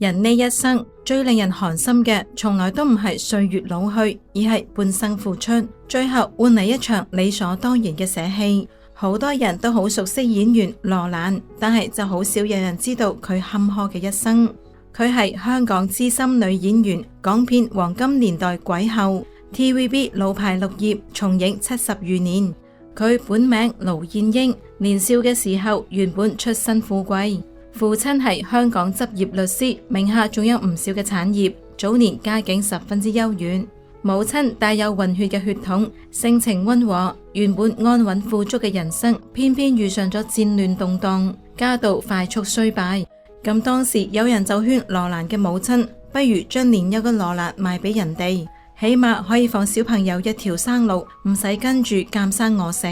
人呢一生最令人寒心嘅，從來都唔係歲月老去，而係半生付出，最後換嚟一場理所當然嘅捨棄。好多人都好熟悉演員羅蘭，但係就好少有人知道佢坎坷嘅一生。佢係香港資深女演員，港片黃金年代鬼后， TVB 老牌綠葉，從影70餘年。佢本名盧燕英，年少嘅時候原本出身富貴，父親係香港執業律師，名下仲有唔少嘅產業，早年家境十分之優越。母親帶有混血嘅血統，性情溫和，原本安穩富足嘅人生，偏偏遇上咗戰亂動盪，家道快速衰敗。咁當時有人就勸羅蘭嘅母親，不如將年幼嘅羅蘭賣俾人哋，起碼可以放小朋友一條生路，唔使跟住監生餓死。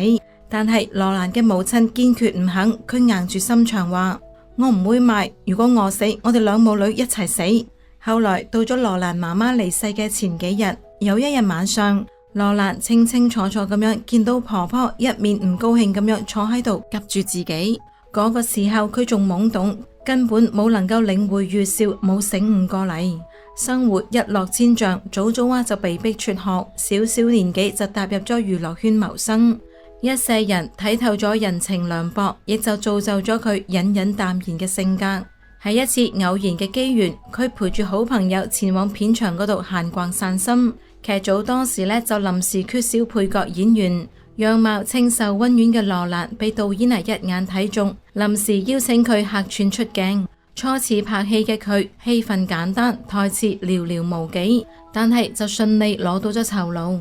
但係羅蘭嘅母親堅決唔肯，佢硬住心腸話：我唔會賣，如果餓死，我哋兩母女一齊死。後來到咗羅蘭媽媽離世嘅前幾日，有一日晚上，羅蘭清清楚楚咁樣見到婆婆一面唔高興咁樣坐喺度夾住自己。嗰個時候佢仲懵懂，根本冇能夠領會預兆，冇醒悟過嚟。生活一落千丈，早早就被逼輟學，小小年紀就踏入咗娛樂圈謀生。一世人睇透咗人情涼薄，亦就造就咗佢隱隱淡然嘅性格。喺一次偶然嘅機緣，佢陪住好朋友前往片場嗰度閒逛散心。劇組當時就臨時缺少配角演員，樣貌清秀溫婉嘅羅蘭被導演一眼睇中，臨時邀請佢客串出鏡。初次拍戲嘅佢，戲份簡單，台詞寥寥無幾，但係就順利攞到咗酬勞。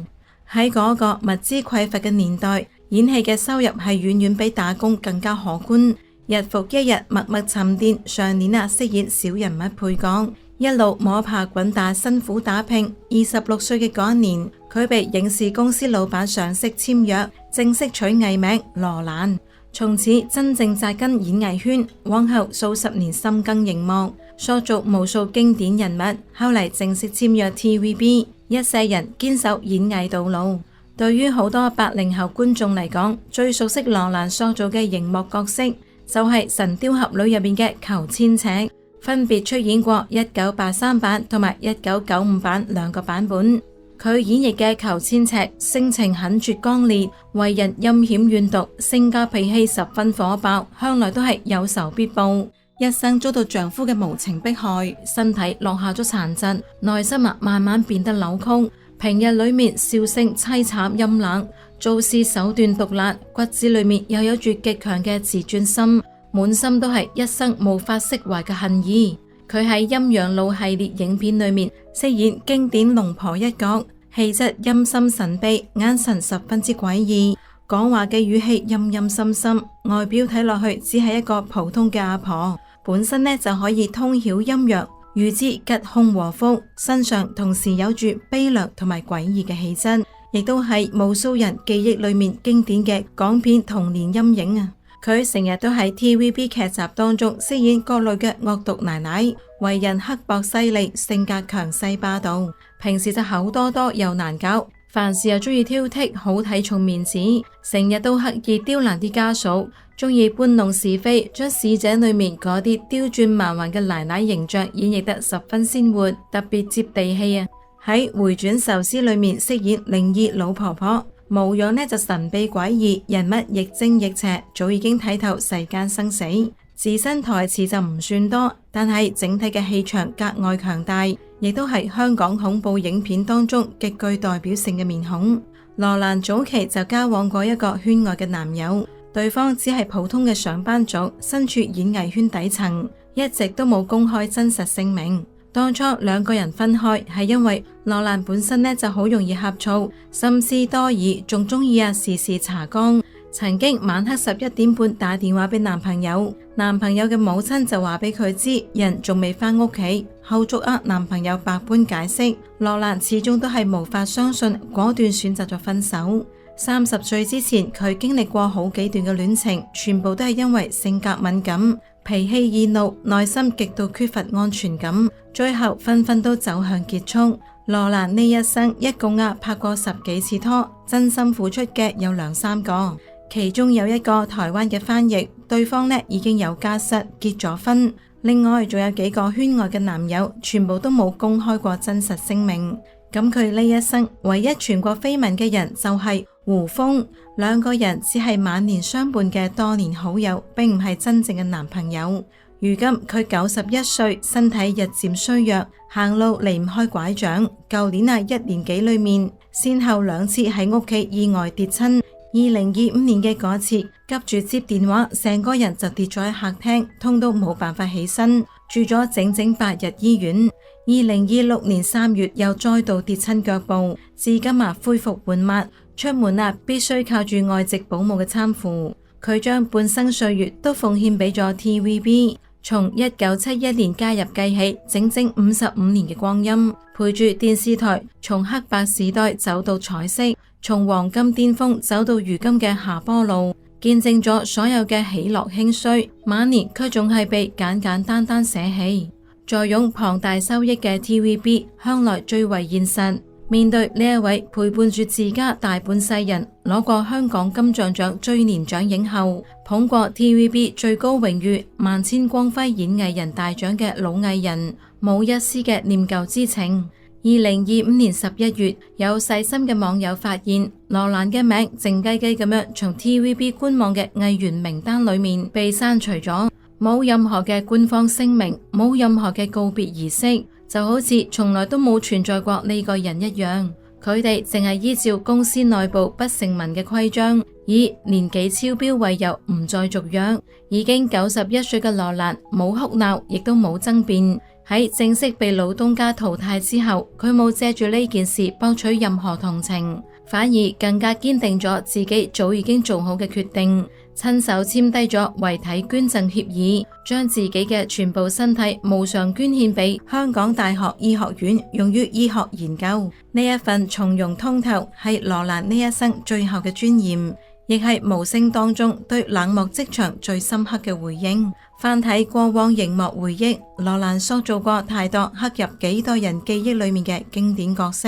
喺嗰個物資匱乏嘅年代，演戲嘅收入係遠遠比打工更加可觀。日復一日默默沉澱，上年飾演小人物配角，一路摸爬滾打，辛苦打拼。26歲嘅嗰一年，佢被影視公司老闆賞識簽約，正式取藝名羅蘭，從此真正紮根演藝圈。往後數十年深耕熒幕，塑造無數經典人物。後嚟正式簽約 TVB， 一世人堅守演藝道路。對於好多80後觀眾嚟講，最熟悉羅蘭塑造嘅熒幕角色就係《神鵰俠侶》入面嘅裘千尺，分別出演過1983版同埋1995版兩個版本。佢演繹嘅裘千尺性情狠絕剛烈，為人陰險怨毒，性格脾氣十分火爆，向來都係有仇必報。一生遭到丈夫嘅無情迫害，身體落下咗殘疾，內心慢慢變得扭曲。平日裏面笑聲淒慘陰冷，做事手段毒辣，骨子裏面又有住極強嘅自尊心，滿心都係一生無法釋懷嘅恨意。佢喺陰陽路系列影片裏面飾演經典龍婆一角，氣質陰森神秘，眼神十分之詭異，講話嘅語氣陰陰森森，外表睇落去只係一個普通嘅阿婆，本身就可以通曉陰陽，預知吉凶禍福，身上同時有住悲涼同埋詭異嘅氣質，亦都係無數人記憶裏面經典嘅港片童年陰影啊！佢成日都喺 TVB 劇集當中飾演各類嘅惡毒奶奶，為人刻薄犀利，性格強勢霸道，平時就口多多又難搞，凡事又中意挑剔，好睇重面子，成日都刻意刁難啲家嫂，中意搬弄是非，將市井裏面嗰啲刁鑽蠻橫嘅奶奶形象演繹得十分鮮活，特別接地氣啊！喺回轉壽司裏面飾演靈異老婆婆，模樣就神秘詭異，人物亦正亦邪，早已經睇透世間生死。自身台詞就唔算多，但係整體嘅氣場格外強大，亦都係香港恐怖影片當中極具代表性嘅面孔。羅蘭早期就交往過一個圈外嘅男友，對方只係普通嘅上班族，身處演藝圈底層，一直都冇公開真實姓名。當初兩個人分開係因為羅蘭本身就好容易呷醋，心思多疑，仲中意時時查崗。曾經晚黑11點半打電話俾男朋友，男朋友嘅母親就話俾佢知人仲未返屋企。後續男朋友百般解釋，羅蘭始終都係無法相信，果斷選擇咗分手。30歲之前，佢經歷過好幾段嘅戀情，全部都係因為性格敏感、脾氣易怒、內心極度缺乏安全感，最後紛紛都走向結束。羅蘭呢一生一共拍過10幾次拖，真心付出嘅有2、3個。其中有一個台灣嘅翻譯，對方已經有家室，結咗婚。另外仲有幾個圈外嘅男友，全部都冇公開過真實姓名。咁佢呢一生唯一傳過緋聞嘅人就係胡楓，兩個人只係晚年相伴嘅多年好友，並唔係真正嘅男朋友。如今佢91歲，身體日漸衰弱，行路離唔開拐杖。舊年1年幾裏面，先後2次喺屋企意外跌親。2025年嘅嗰次，急住接電話，成個人就跌咗喺客廳，痛到冇辦法起身，住咗整整8日醫院。2026年3月又再度跌親腳部，至今恢復緩慢，出門必須靠住外籍保姆嘅攙扶。佢將半生歲月都奉獻俾咗 TVB。從1971年加入計起，整整55年嘅光陰，陪住電視台從黑白時代走到彩色，從黃金巔峰走到如今嘅下坡路，見證咗所有嘅喜樂興衰，晚年卻仲係被簡簡單單捨棄。坐擁龐大收益嘅 TVB 向來最為現實，面對呢一位陪伴住自家大半世人，攞過香港金像獎最年長影后，捧過 TVB 最高榮譽萬千光輝演藝人大獎嘅老藝人，冇一絲嘅念舊之情。2025年11月，有細心嘅網友發現羅蘭嘅名靜雞雞咁樣從 TVB 官網嘅藝員名單裏面被刪除咗，冇任何嘅官方聲明，冇任何嘅告別儀式，就好似從來都冇存在過呢個人一樣。佢哋淨係依照公司內部不成文嘅規章，以年紀超標為由唔再續約。已經91歲嘅羅蘭冇哭鬧，亦都冇爭辯。喺正式被老東家淘汰之後，佢冇借住呢件事博取任何同情，反而更加堅定咗自己早已經做好嘅決定，親手簽低咗遺體捐贈協議，將自己嘅全部身體無償捐獻俾香港大學醫學院，用於醫學研究。呢一份從容通透，係羅蘭呢一生最後嘅尊嚴，亦係無聲當中對冷漠職場最深刻嘅回應。翻睇過往熒幕回憶，羅蘭塑造過太多刻入幾代人記憶裏面嘅經典角色。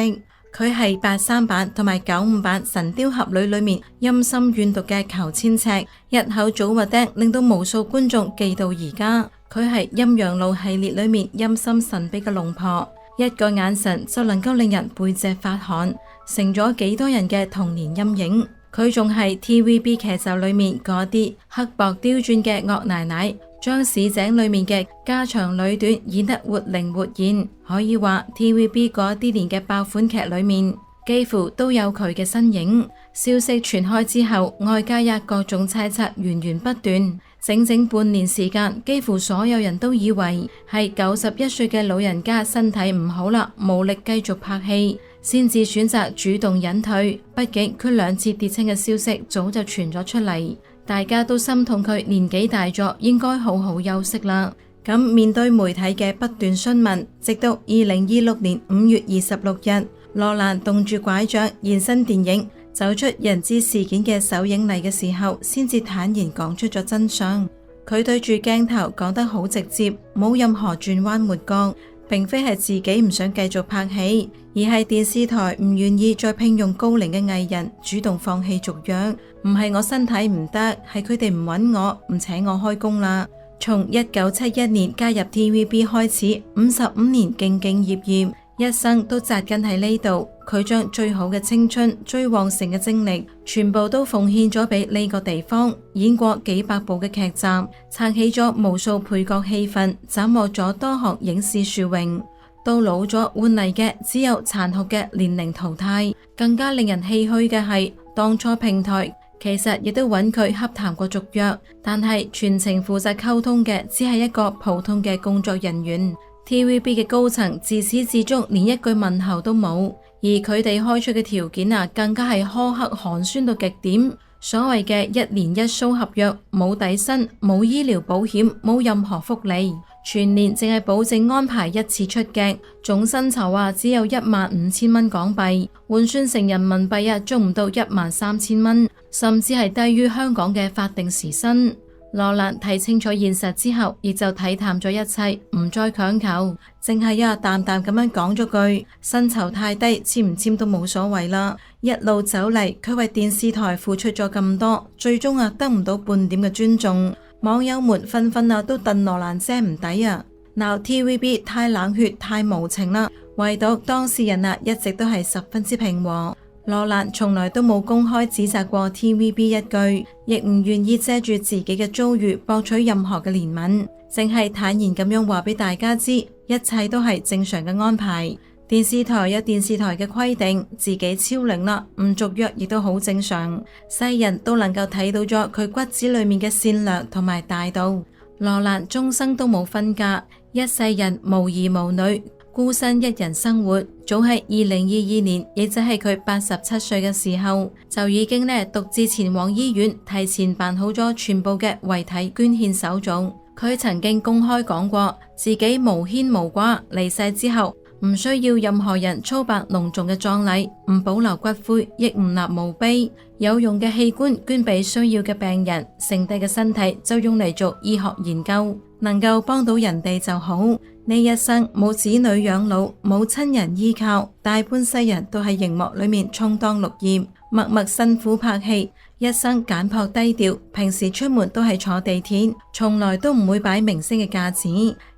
佢係83版同埋95版神鵰俠侶裏面陰森怨毒嘅裘千尺，日後早核釘令到無數觀眾記到而家。佢係陰陽路系列裏面陰森神秘嘅龍婆，一個眼神就能夠令人背脊發寒，成咗幾多人嘅童年陰影。佢仲係 TVB 劇集裏面嗰啲刻薄刁鑽嘅惡奶奶，將市井裏面嘅家長裏短演得活靈活現。可以話 TVB 嗰啲年嘅爆款劇裏面，幾乎都有佢嘅身影。消息傳開之後，外界也各種猜測源源不斷。整整半年時間，幾乎所有人都以為係91歲嘅老人家身體唔好啦，無力繼續拍戲，先至選擇主動隱退。畢竟佢2次跌親嘅消息早就傳咗出嚟，大家都心痛佢年紀大咗，應該好好休息啦。咁面對媒體嘅不斷詢問，直到2026年5月26日，羅蘭動住拐杖現身電影走出人質事件嘅首映禮嘅時候，先至坦然講出咗真相。佢對住鏡頭講得好直接，冇任何轉彎抹角，並非係自己唔想繼續拍戲，而係電視台唔願意再聘用高齡嘅藝人，主動放棄續約。唔係我身體唔得，係佢哋唔揾我，唔請我開工啦。從1971年加入 TVB 開始，55年兢兢業業，一生都紮根喺呢度。佢將最好嘅青春、最旺盛嘅精力，全部都奉獻咗俾呢個地方。演過幾百部嘅劇集，撐起咗無數配角戲份，斬獲咗多項影視殊榮。到老咗換嚟嘅只有殘酷嘅年齡淘汰。更加令人唏噓嘅係，當初平台其實亦都揾佢洽談過續約，但係全程負責溝通嘅只係一個普通嘅工作人員。TVB 嘅高層自始至終連一句問候都冇，而佢哋開出嘅條件更加係苛刻寒酸到極點。所謂嘅1年1 show 合約，冇底薪，冇醫療保險，冇任何福利，全年淨係保證安排1次出鏡，總薪酬只有15000蚊港幣，換算成人民幣仲唔到13000蚊，甚至係低於香港嘅法定時薪。羅蘭睇清楚現實之後，亦就睇淡咗一切，唔再強求，淨係淡淡咁樣講咗句：薪酬太低，簽唔簽都冇所謂啦。一路走嚟，佢為電視台付出咗咁多，最終得唔到半點嘅尊重。網友們紛紛都戥羅蘭姐唔抵啊，鬧 TVB 太冷血太無情啦。唯獨當事人一直都係十分之平和。羅蘭從來都冇公開指責過 TVB 一句，亦唔願意借住自己嘅遭遇博取任何嘅憐憫，淨係坦然咁樣話俾大家知，一切都係正常嘅安排。電視台有電視台嘅規定，自己超齡啦，唔續約亦都好正常。世人都能夠睇到咗佢骨子裏面嘅善良同埋大度。羅蘭終生都冇婚嫁，一世人無兒無女，孤身一人生活。早喺2022年，亦就係佢87歲嘅時候，就已經獨自前往醫院，提前辦好咗全部嘅遺體捐獻手續。佢曾經公開講過，自己無牽無掛，離世之後唔需要任何人操辦隆重嘅葬禮，唔保留骨灰，亦唔立墓碑，有用嘅器官捐俾需要嘅病人，剩低嘅身體就用嚟做醫學研究，能夠幫到人哋就好。呢一生冇子女養老，冇親人依靠，大半世人都喺熒幕裏面充當綠葉，默默辛苦拍戲，一生簡樸低調，平時出門都係坐地鐵，從來都唔會擺明星嘅架子。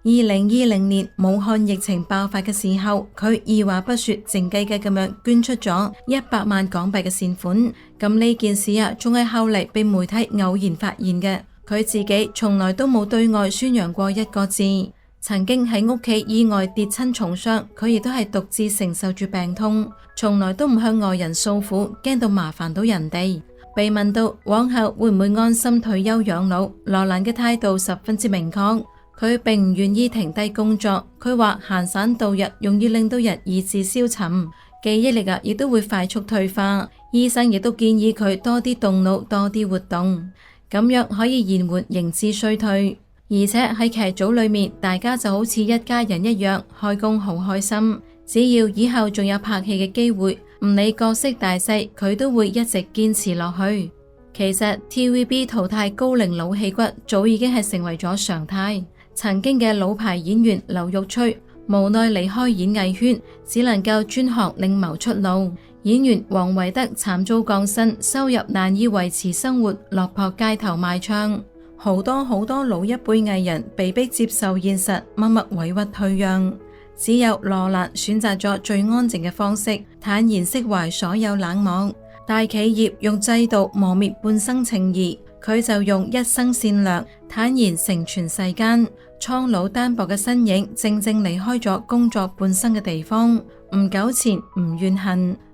2020年武漢疫情爆發嘅時候，佢二話不說，靜雞雞咁樣捐出咗100萬港幣嘅善款。咁呢件事仲係後嚟被媒體偶然發現嘅，佢自己從來都冇對外宣揚過一個字。曾經喺屋企意外跌親重傷，佢亦都係獨自承受住病痛，從來都唔向外人訴苦，驚到麻煩到人哋。被問到往後會唔會安心退休養老，羅蘭嘅態度十分之明確，佢並唔願意停低工作。佢話閒散度日容易令到人意志消沉，記憶力亦都會快速退化。醫生亦都建議佢多啲動腦，多啲活動，咁樣可以延緩認知衰退。而且喺劇組裏面，大家就好似一家人一樣，開工好開心。只要以後仲有拍戲嘅機會，唔理角色大細，佢都會一直堅持落去。其實 TVB 淘汰高齡老戲骨早已經係成為咗常態。曾經嘅老牌演員劉玉翠無奈離開演藝圈，只能夠專行另謀出路。演員黃維德慘遭降薪，收入難以維持生活，落魄街頭賣唱。好多老一輩藝人被迫接受現實，默默委屈退讓。只有羅蘭選擇咗最安靜嘅方式，坦然釋懷所有冷漠。大企業用制度磨滅半生情誼，佢就用一生善良坦然成全世間。蒼老單薄嘅身影靜靜離開咗工作半生嘅地方，唔糾纏唔怨恨。